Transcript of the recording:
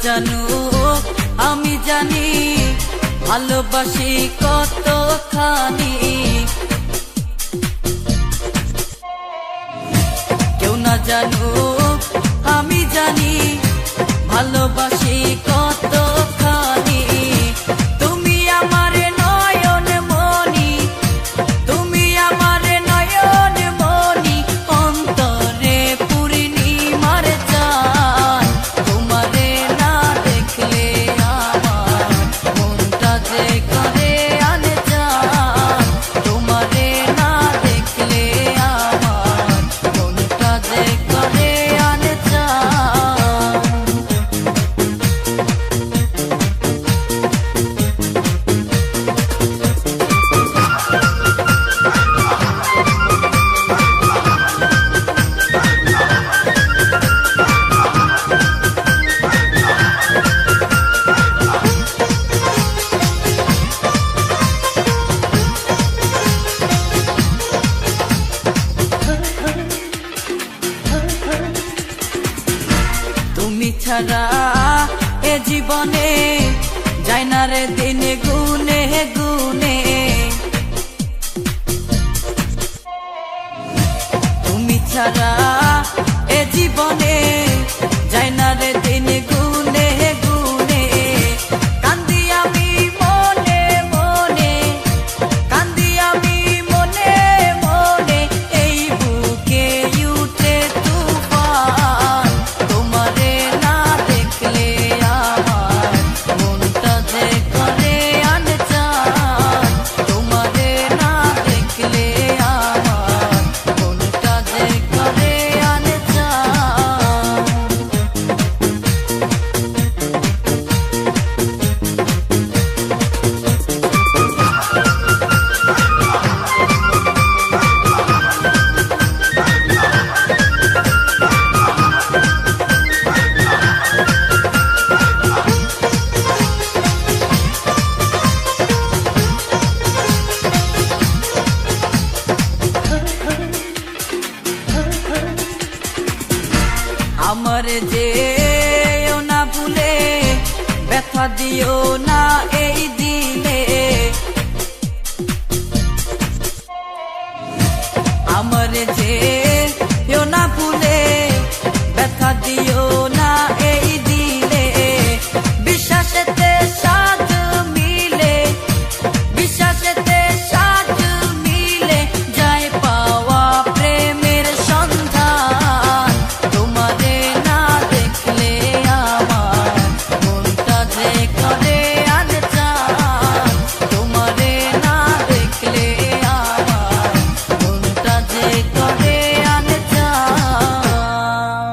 জানুক আমি জানি ভালোবাসি কতখানি। কেউ না জানুক আমি জানি ভালোবাসি কতখানি। তুমি আমার নয়ন মনি, তুমি আমার নয়ন মনি, অন্তরে পূর্ণিমার চাঁদ। তোমারে না দেখলে আমার মনটা যে করে আনজান। তোমারে না দেখলে আমার মনটা যে করে আনজান। তুমি ছাড়া এ জীবনে যায় না রে দিনে গুনে গুনে। তুমি ছাড়া এ জীবনে যায় না রে দিনে গুনে গুনে। কান্দি আমি মনে মনে, কান্দি আমি মনে মনে, এই বুকে উঠে তুফান। তোমারে না দেখলে আমার মনটা যে করে আনজান। তোমারে না দেখলে আমার মনটা যে করে আনজান। আমার যে না ভুলে ব্যথা দিও না এই দিলে। আমার যে না ভুলে ব্যথা দিও না এই দিলে। বিশ্বাসেতে সাথ মিলে, বিশ্বাসেতে সাথ মিলে, যায় পাওয়া প্রেমের সন্ধান। তোমারে না দেখলে আমার মনটা যে করে আনজান। তোমারে না দেখলে আমার মনটা যে